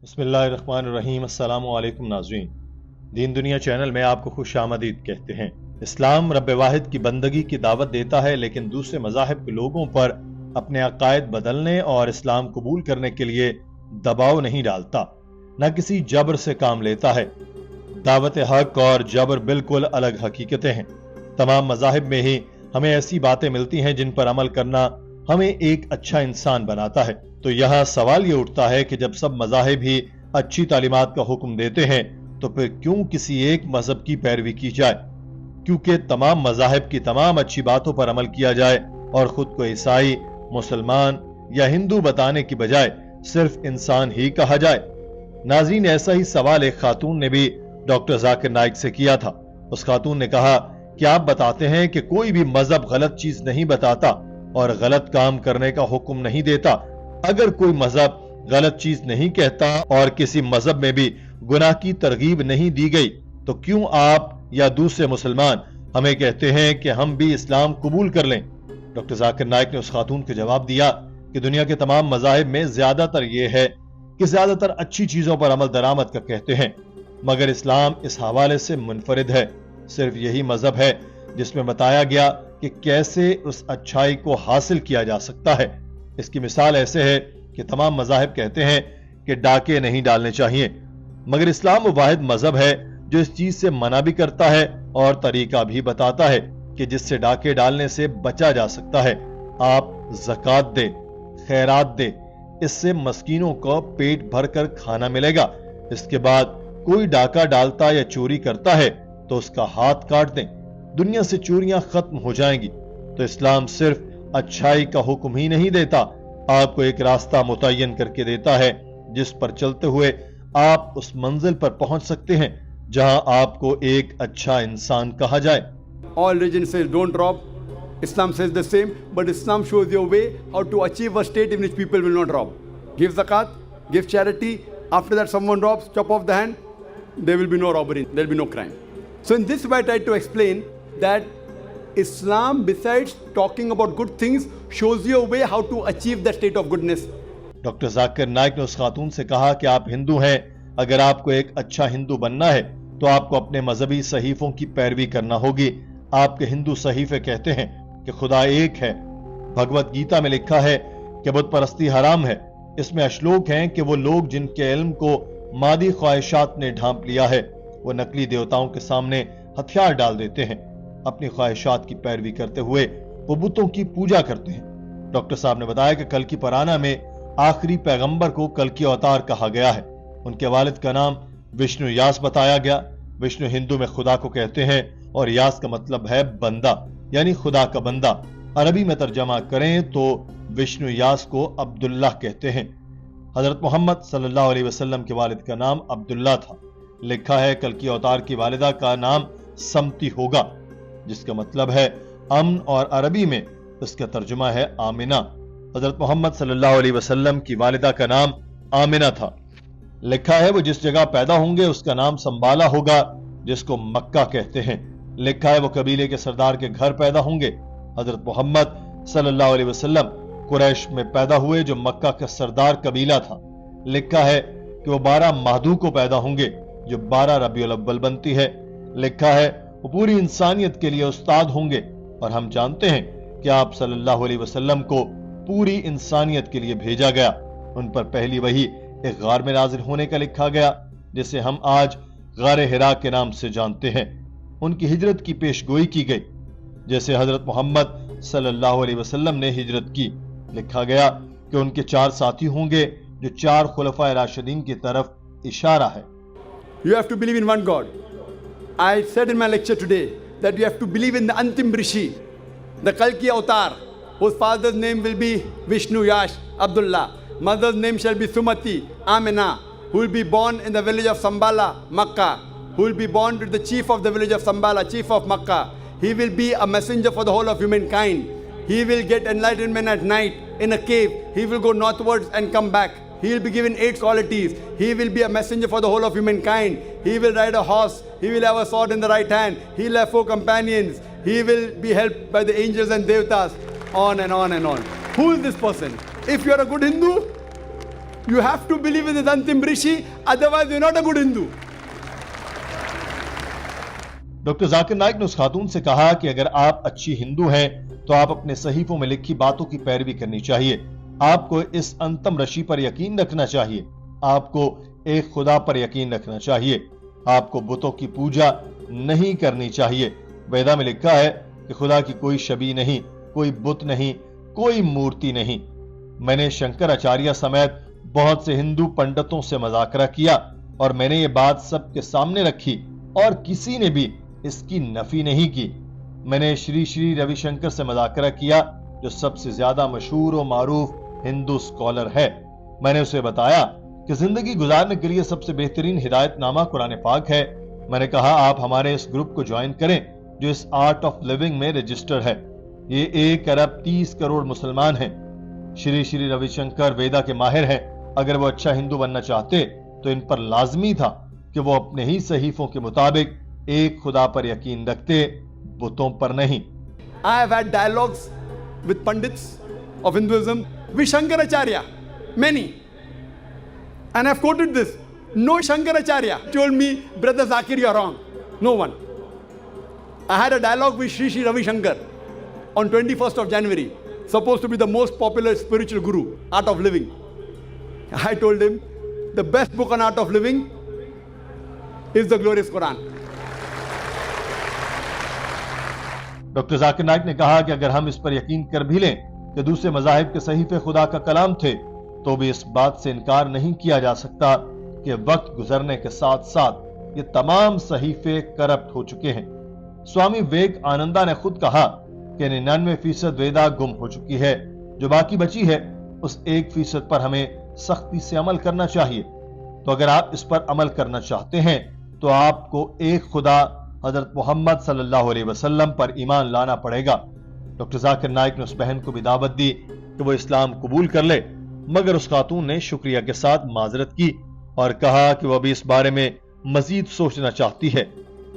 بسم اللہ الرحمن الرحیم۔ السلام علیکم ناظرین، دین دنیا چینل میں آپ کو خوش آمدید کہتے ہیں۔ اسلام رب واحد کی بندگی کی دعوت دیتا ہے، لیکن دوسرے مذاہب کے لوگوں پر اپنے عقائد بدلنے اور اسلام قبول کرنے کے لیے دباؤ نہیں ڈالتا، نہ کسی جبر سے کام لیتا ہے۔ دعوت حق اور جبر بالکل الگ حقیقتیں ہیں۔ تمام مذاہب میں ہی ہمیں ایسی باتیں ملتی ہیں جن پر عمل کرنا ہمیں ایک اچھا انسان بناتا ہے۔ تو یہاں سوال یہ اٹھتا ہے کہ جب سب مذاہب ہی اچھی تعلیمات کا حکم دیتے ہیں تو پھر کیوں کسی ایک مذہب کی پیروی کی جائے؟ کیونکہ تمام مذاہب کی تمام اچھی باتوں پر عمل کیا جائے اور خود کو عیسائی، مسلمان یا ہندو بتانے کی بجائے صرف انسان ہی کہا جائے۔ ناظرین، ایسا ہی سوال ایک خاتون نے بھی ڈاکٹر ذاکر نائک سے کیا تھا۔ اس خاتون نے کہا کہ آپ بتاتے ہیں کہ کوئی بھی مذہب غلط چیز نہیں بتاتا اور غلط کام کرنے کا حکم نہیں دیتا۔ اگر کوئی مذہب غلط چیز نہیں کہتا اور کسی مذہب میں بھی گناہ کی ترغیب نہیں دی گئی تو کیوں آپ یا دوسرے مسلمان ہمیں کہتے ہیں کہ ہم بھی اسلام قبول کر لیں؟ ڈاکٹر ذاکر نائک نے اس خاتون کو جواب دیا کہ دنیا کے تمام مذاہب میں زیادہ تر یہ ہے کہ زیادہ تر اچھی چیزوں پر عمل درآمد کا کہتے ہیں، مگر اسلام اس حوالے سے منفرد ہے۔ صرف یہی مذہب ہے جس میں بتایا گیا کہ کیسے اس اچھائی کو حاصل کیا جا سکتا ہے۔ اس کی مثال ایسے ہے کہ تمام مذاہب کہتے ہیں کہ ڈاکے نہیں ڈالنے چاہیے، مگر اسلام وہ واحد مذہب ہے جو اس چیز سے منع بھی کرتا ہے اور طریقہ بھی بتاتا ہے کہ جس سے ڈاکے ڈالنے سے بچا جا سکتا ہے۔ آپ زکوٰۃ دے، خیرات دے، اس سے مسکینوں کو پیٹ بھر کر کھانا ملے گا۔ اس کے بعد کوئی ڈاکہ ڈالتا یا چوری کرتا ہے تو اس کا ہاتھ کاٹ دیں، دنیا سے چوریاں ختم ہو جائیں گی۔ تو اسلام صرف اچھائی کا حکم ہی نہیں دیتا، آپ کو ایک راستہ متعین کر کے دیتا ہے جس پر چلتے ہوئے آپ اس منزل پر پہنچ سکتے ہیں جہاں آپ کو ایک اچھا انسان کہا جائے۔ All religion says don't rob. Islam says the same, but Islam shows you a way how to achieve a state in which people will not rob. Give zakat, give charity. After that someone robs, chop off the hand, there will be no robbery, there will be no crime. So in this way I tried to explain that Islam, besides talking about good things, shows you a way how to achieve that state of goodness. Doctor Zakir Naik نے اس خاتون سے کہا کہ آپ ہندو ہیں، اگر آپ کو ایک اچھا ہندو بننا ہے تو آپ کو اپنے مذہبی صحیفوں کی پیروی کرنا ہوگی۔ آپ کے ہندو صحیفے کہتے ہیں کہ خدا ایک ہے۔ بھگوت گیتا میں لکھا ہے کہ بت پرستی حرام ہے۔ اس میں اشلوک ہیں کہ وہ لوگ جن کے علم کو مادی خواہشات نے ڈھانپ لیا ہے وہ نقلی دیوتاؤں کے سامنے ہتھیار ڈال دیتے ہیں، اپنی خواہشات کی پیروی کرتے ہوئے وہ بتوں کی پوجا کرتے ہیں۔ ڈاکٹر صاحب نے بتایا کہ کل کی پرانا میں آخری پیغمبر کو کل کی اوتار کہا گیا ہے۔ ان کے والد کا نام وشنو یاس بتایا گیا۔ وشنو ہندو میں خدا کو کہتے ہیں اور یاس کا مطلب ہے بندہ، یعنی خدا کا بندہ۔ عربی میں ترجمہ کریں تو وشنو یاس کو عبداللہ کہتے ہیں۔ حضرت محمد صلی اللہ علیہ وسلم کے والد کا نام عبداللہ تھا۔ لکھا ہے کل کی اوتار کی والدہ کا نام سمتی ہوگا، جس کا مطلب ہے امن، اور عربی میں اس کا ترجمہ ہے آمنہ۔ حضرت محمد صلی اللہ علیہ وسلم کی والدہ کا نام آمنہ تھا۔ لکھا ہے وہ جس جگہ پیدا ہوں گے اس کا نام سنبالا ہوگا، جس کو مکہ کہتے ہیں۔ لکھا ہے وہ قبیلے کے سردار کے گھر پیدا ہوں گے۔ حضرت محمد صلی اللہ علیہ وسلم قریش میں پیدا ہوئے جو مکہ کا سردار قبیلہ تھا۔ لکھا ہے کہ وہ 12 مہدو کو پیدا ہوں گے جو 12 ربیع الاول بنتی ہے۔ لکھا ہے وہ پوری انسانیت کے لیے استاد ہوں گے، اور ہم جانتے ہیں کہ آپ صلی اللہ علیہ وسلم کو پوری انسانیت کے لیے بھیجا گیا۔ ان پر پہلی وحی ایک غار میں نازل ہونے کا لکھا گیا جسے ہم آج غار حرا کے نام سے جانتے ہیں۔ ان کی ہجرت کی پیش گوئی کی گئی جیسے حضرت محمد صلی اللہ علیہ وسلم نے ہجرت کی۔ لکھا گیا کہ ان کے 4 ساتھی ہوں گے جو 4 خلفائے راشدین کی طرف اشارہ ہے۔ You have to believe in one God. I said in my lecture today that you have to believe in the Antim Rishi, the Kalki Avatar, whose father's name will be Vishnu Yash Abdullah, mother's name shall be Sumati Amina, who will be born in the village of Sambala, Makkah, who will be born to the chief of the village of Sambala, chief of Makkah. He will be a messenger for the whole of humankind. He will get enlightenment at night in a cave. He will go northwards and come back. He will be given 8 qualities. He will be a messenger for the whole of humankind. He will ride a horse. He will have a sword in the right hand. He will have 4 companions. He will be helped by the angels and devatas. On and on and on. Who is this person? If you are a good Hindu, You have to believe in the Antim Rishi, otherwise you're not a good Hindu. Doctor Zakir Naik نے اس خاتون سے کہا کہ اگر آپ اچھی ہندو ہیں تو آپ اپنے صحیفوں میں لکھی باتوں کی پیروی کرنی چاہیے. آپ کو اس انتم رشی پر یقین رکھنا چاہیے. آپ کو ایک خدا پر یقین رکھنا چاہیے. آپ کو بتوں کی پوجا نہیں کرنی چاہیے. ویدا میں لکھا ہے کہ خدا کی کوئی شبیہ نہیں, کوئی بت نہیں, کوئی مورتی نہیں. میں نے شنکر آچاریہ سمیت بہت سے ہندو پنڈتوں سے مذاکرہ کیا اور میں نے یہ بات سب کے سامنے رکھی اور کسی نے بھی اس کی نفی نہیں کی. میں نے شری شری روی شنکر سے مذاکرہ کیا جو سب سے زیادہ مشہور و معروف ہندو اسکالر ہے. میں نے اسے بتایا کہ زندگی گزارنے کے لیے سب سے بہترین ہدایت نامہ قرآن پاک ہے. میں نے کہا آپ ہمارے اس گروپ کو جوائن کریں جو اس آرٹ آف لیونگ میں رجسٹر ہے. یہ 1 ارب 30 کروڑ مسلمان ہیں. شری شری روی شنکر ویدا کے ماہر ہیں. اگر وہ اچھا ہندو بننا چاہتے تو ان پر لازمی تھا کہ وہ اپنے ہی صحیفوں کے مطابق ایک خدا پر یقین رکھتے, بتوں پر نہیں. I have had dialogues with Pandits of Hinduism, with Shankaracharya, many. And I've quoted this. No Shankaracharya told me, Brother Zakir, you're wrong. No one. I had a dialogue with Sri Sri Ravi Shankar on 21st of January, supposed to be the most popular spiritual guru, Art of Living. I told him, the best book on Art of Living is the glorious Qur'aan. Doctor Zakir Naik نے کہا کہ اگر ہم اس پر یقین کر بھی لیں کہ دوسرے مذاہب کے صحیفے خدا کا کلام تھے تو بھی اس بات سے انکار نہیں کیا جا سکتا کہ وقت گزرنے کے ساتھ ساتھ یہ تمام صحیفے کرپٹ ہو چکے ہیں. سوامی ویک آنندا نے خود کہا کہ 99% ویدا گم ہو چکی ہے. جو باقی بچی ہے اس 1% پر ہمیں سختی سے عمل کرنا چاہیے. تو اگر آپ اس پر عمل کرنا چاہتے ہیں تو آپ کو ایک خدا حضرت محمد صلی اللہ علیہ وسلم پر ایمان لانا پڑے گا. ڈاکٹر ذاکر نائک نے اس بہن کو بھی دعوت دی کہ وہ اسلام قبول کر لے, مگر اس خاتون نے شکریہ کے ساتھ معذرت کی اور کہا کہ وہ ابھی اس بارے میں مزید سوچنا چاہتی ہے.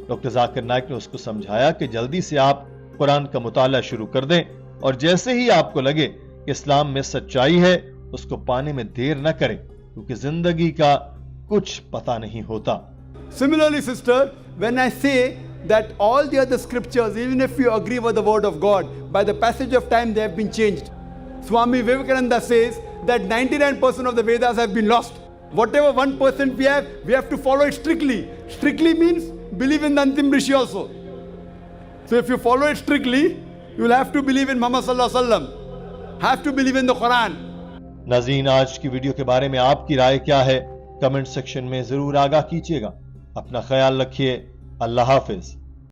ڈاکٹر ذاکر نائک نے اس کو سمجھایا کہ جلدی سے آپ قرآن کا مطالعہ شروع کر دیں اور جیسے ہی آپ کو لگے کہ اسلام میں سچائی ہے اس کو پانے میں دیر نہ کریں, کیونکہ زندگی کا کچھ پتہ نہیں ہوتا. Similarly, sister, when I say that all the other scriptures, even if you agree with the word of God, by the passage of time they have been changed. Swami Vivekananda says that 99% of the Vedas have been lost. Whatever 1% we have to follow it strictly. Strictly means believe in the Antim Rishi also. So if you follow it strictly, you will have to believe in Muhammad sallallahu alaihi wasallam. Have to believe in the Qur'an. ناظرین, آج کی video کے بارے میں آپ کی رائے کیا ہے؟ کمنٹ سیکشن میں ضرور آگاہ کیجیے گا. اپنا خیال رکھیے. اللہ حافظ.